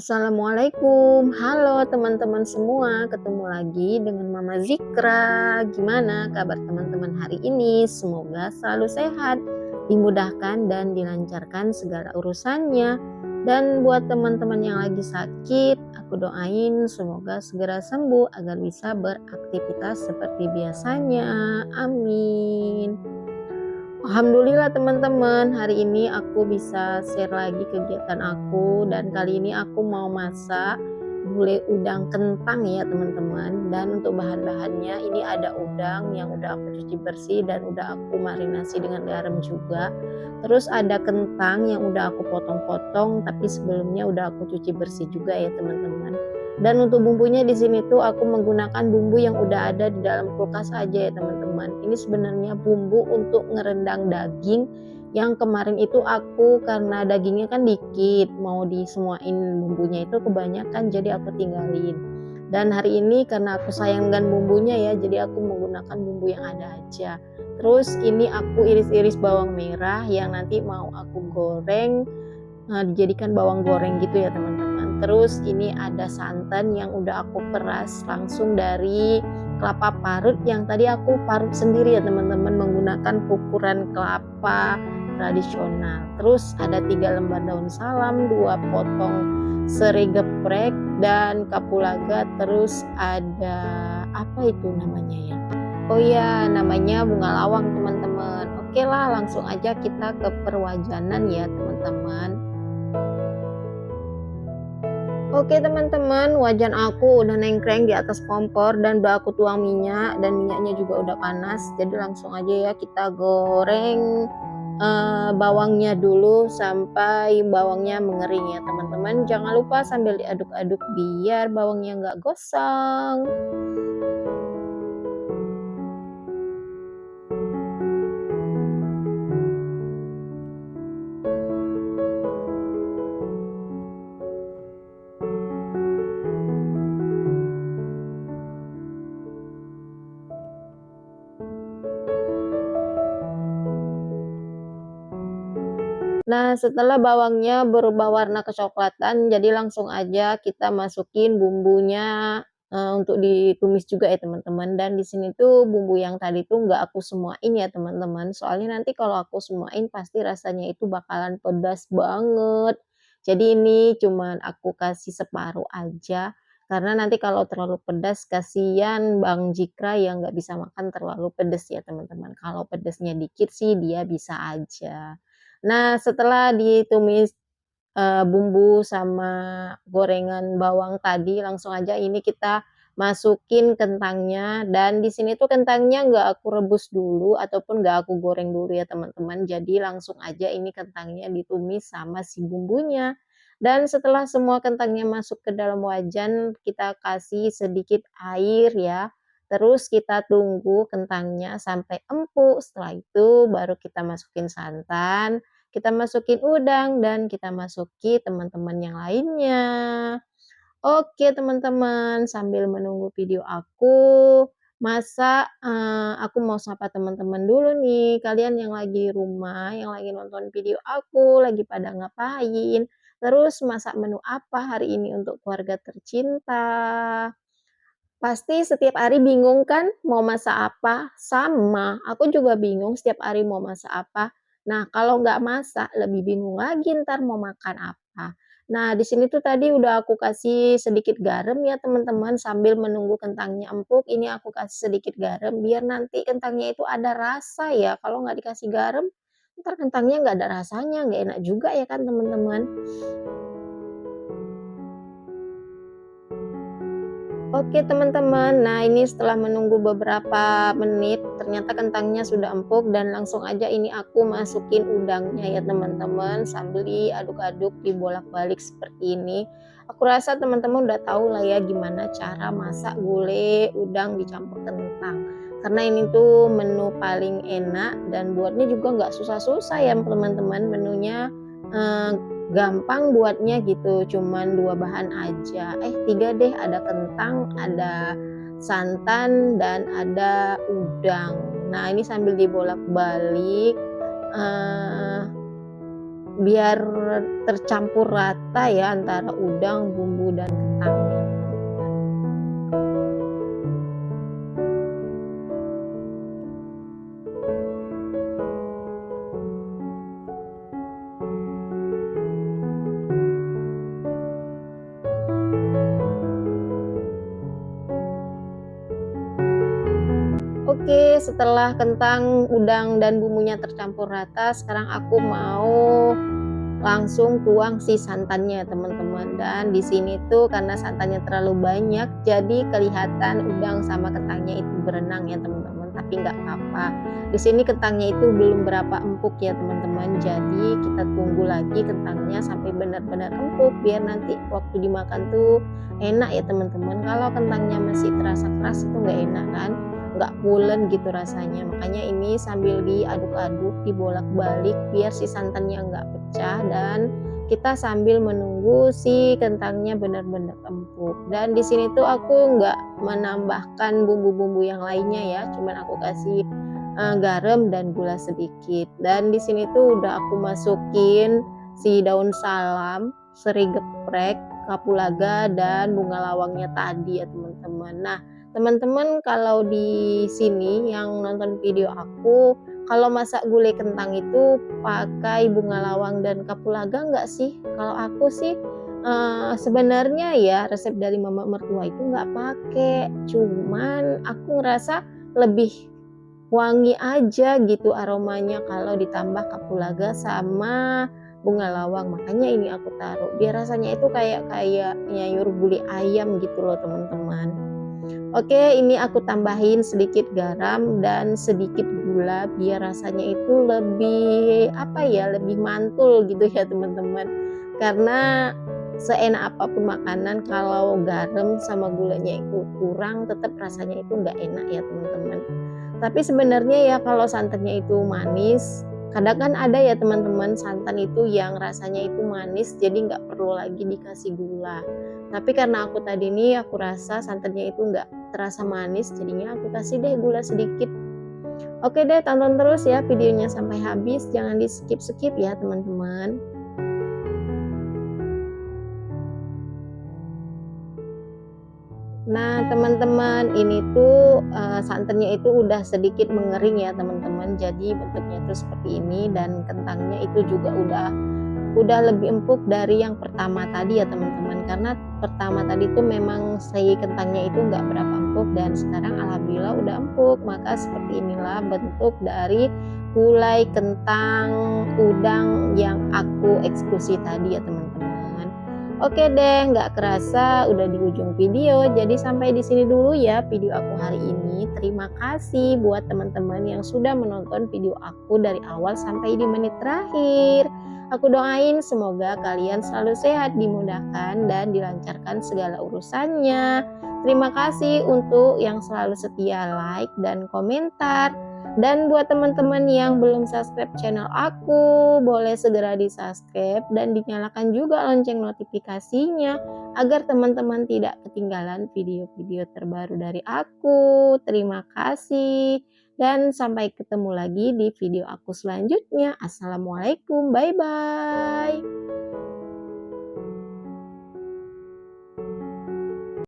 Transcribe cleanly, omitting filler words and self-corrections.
Assalamualaikum, halo teman-teman semua, ketemu lagi dengan Mama Zikra. Gimana kabar teman-teman hari ini? Semoga selalu sehat, dimudahkan dan dilancarkan segala urusannya. Dan buat teman-teman yang lagi sakit, aku doain semoga segera sembuh agar bisa beraktivitas seperti biasanya. Amin. Alhamdulillah teman-teman, hari ini aku bisa share lagi kegiatan aku dan kali ini aku mau masak gulai udang kentang ya teman-teman. Dan untuk bahan-bahannya ini ada udang yang udah aku cuci bersih dan udah aku marinasi dengan garam juga. Terus ada kentang yang udah aku potong-potong tapi sebelumnya udah aku cuci bersih juga ya teman-teman. Dan untuk bumbunya di sini tuh aku menggunakan bumbu yang udah ada di dalam kulkas aja ya teman-teman. Ini sebenarnya bumbu untuk ngerendang daging yang kemarin itu aku karena dagingnya kan dikit mau disemuain bumbunya itu kebanyakan jadi aku tinggalin. Dan hari ini karena aku sayang dengan bumbunya ya jadi aku menggunakan bumbu yang ada aja. Terus ini aku iris-iris bawang merah yang nanti mau aku goreng dijadikan bawang goreng gitu ya teman-teman. Terus ini ada santan yang udah aku peras langsung dari kelapa parut yang tadi aku parut sendiri ya teman-teman menggunakan kukuran kelapa tradisional. Terus ada 3 lembar daun salam, 2 potong serai geprek dan kapulaga. Terus ada apa itu namanya ya? Oh ya, namanya bunga lawang teman-teman. Oke lah, langsung aja kita ke perwajanan ya teman-teman. Oke teman-teman, wajan aku udah nengkreng di atas kompor dan udah aku tuang minyak dan minyaknya juga udah panas. Jadi langsung aja ya kita goreng bawangnya dulu sampai bawangnya mengering ya teman-teman. Jangan lupa sambil diaduk-aduk biar bawangnya nggak gosong. Nah, setelah bawangnya berubah warna kecoklatan, jadi langsung aja kita masukin bumbunya, untuk ditumis juga ya teman-teman. Dan di sini tuh bumbu yang tadi tuh nggak aku semuain ya teman-teman, soalnya nanti kalau aku semuain pasti rasanya itu bakalan pedas banget. Jadi ini cuman aku kasih separuh aja, karena nanti kalau terlalu pedas kasihan Bang Jikra yang nggak bisa makan terlalu pedes ya teman-teman. Kalau pedesnya dikit sih dia bisa aja. Nah, setelah ditumis, bumbu sama gorengan bawang tadi, langsung aja ini kita masukin kentangnya dan di sini tuh kentangnya nggak aku rebus dulu ataupun nggak aku goreng dulu ya teman-teman. Jadi langsung aja ini kentangnya ditumis sama si bumbunya. Dan setelah semua kentangnya masuk ke dalam wajan, kita kasih sedikit air ya. Terus kita tunggu kentangnya sampai empuk, setelah itu baru kita masukin santan, kita masukin udang dan kita masuki teman-teman yang lainnya. Oke teman-teman, sambil menunggu video aku masak, aku mau sapa teman-teman dulu nih. Kalian yang lagi di rumah, yang lagi nonton video aku, lagi pada ngapain? Terus masak menu apa hari ini untuk keluarga tercinta? Pasti setiap hari bingung kan mau masak apa? Sama, aku juga bingung setiap hari mau masak apa. Nah, kalau nggak masak lebih bingung lagi entar mau makan apa. Nah, di sini tuh tadi udah aku kasih sedikit garam ya teman-teman, sambil menunggu kentangnya empuk, ini aku kasih sedikit garam biar nanti kentangnya itu ada rasa ya. Kalau nggak dikasih garam, entar kentangnya nggak ada rasanya, nggak enak juga ya kan teman-teman. Oke teman-teman, nah ini setelah menunggu beberapa menit, ternyata kentangnya sudah empuk dan langsung aja ini aku masukin udangnya ya teman-teman, sambil diaduk-aduk, dibolak-balik seperti ini. Aku rasa teman-teman udah tahu lah ya gimana cara masak gulai udang dicampur kentang. Karena ini tuh menu paling enak dan buatnya juga nggak susah-susah ya teman-teman, menunya eh, gampang buatnya gitu, cuman 2 bahan aja, 3 deh, ada kentang, ada santan, dan ada udang. Nah, ini sambil dibolak-balik, eee biar tercampur rata ya antara udang, bumbu, dan kentangnya. Oke, setelah kentang, udang, dan bumbunya tercampur rata, sekarang aku mau langsung tuang si santannya teman-teman. Dan di sini tuh karena santannya terlalu banyak, jadi kelihatan udang sama kentangnya itu berenang ya teman-teman. Tapi nggak apa-apa. Di sini kentangnya itu belum berapa empuk ya teman-teman. Jadi kita tunggu lagi kentangnya sampai benar-benar empuk biar nanti waktu dimakan tuh enak ya teman-teman. Kalau kentangnya masih terasa keras itu nggak enak kan, nggak pulen gitu rasanya. Makanya ini sambil diaduk-aduk, dibolak-balik biar si santannya nggak pecah, dan kita sambil menunggu si kentangnya benar-benar empuk. Dan di sini tuh aku nggak menambahkan bumbu-bumbu yang lainnya ya, cuman aku kasih garam dan gula sedikit. Dan di sini tuh udah aku masukin si daun salam, serai geprek, kapulaga, dan bunga lawangnya tadi ya teman-teman. Nah, teman-teman kalau di sini yang nonton video aku, kalau masak gulai kentang itu pakai bunga lawang dan kapulaga nggak sih? Kalau aku sih sebenarnya ya resep dari mama mertua itu nggak pakai, cuman aku ngerasa lebih wangi aja gitu aromanya kalau ditambah kapulaga sama bunga lawang. Makanya ini aku taruh biar rasanya itu kayak kayak nyayur gulai ayam gitu loh teman-teman. Oke, ini aku tambahin sedikit garam dan sedikit gula biar rasanya itu lebih apa ya, lebih mantul gitu ya teman-teman. Karena seenak apapun makanan kalau garam sama gulanya itu kurang, tetap rasanya itu nggak enak ya teman-teman. Tapi sebenarnya ya kalau santannya itu manis, kadang kan ada ya teman-teman santan itu yang rasanya itu manis jadi nggak perlu lagi dikasih gula. Tapi karena aku tadi nih aku rasa santannya itu nggak terasa manis, jadinya aku kasih deh gula sedikit. Oke deh, tonton terus ya videonya sampai habis, jangan di skip-skip ya teman-teman. Nah teman-teman, ini tuh santannya itu udah sedikit mengering ya teman-teman, jadi bentuknya tuh seperti ini, dan kentangnya itu juga udah lebih empuk dari yang pertama tadi ya teman-teman. Karena pertama tadi tuh memang si kentangnya itu nggak berapa empuk, dan sekarang alhamdulillah udah empuk. Maka seperti inilah bentuk dari gulai kentang udang yang aku eksekusi tadi ya teman-teman. Oke deh, nggak kerasa udah di ujung video. Jadi sampai di sini dulu ya video aku hari ini. Terima kasih buat teman-teman yang sudah menonton video aku dari awal sampai di menit terakhir. Aku doain semoga kalian selalu sehat, dimudahkan, dan dilancarkan segala urusannya. Terima kasih untuk yang selalu setia like dan komentar. Dan buat teman-teman yang belum subscribe channel aku, boleh segera di-subscribe dan dinyalakan juga lonceng notifikasinya agar teman-teman tidak ketinggalan video-video terbaru dari aku. Terima kasih dan sampai ketemu lagi di video aku selanjutnya. Assalamualaikum, bye-bye.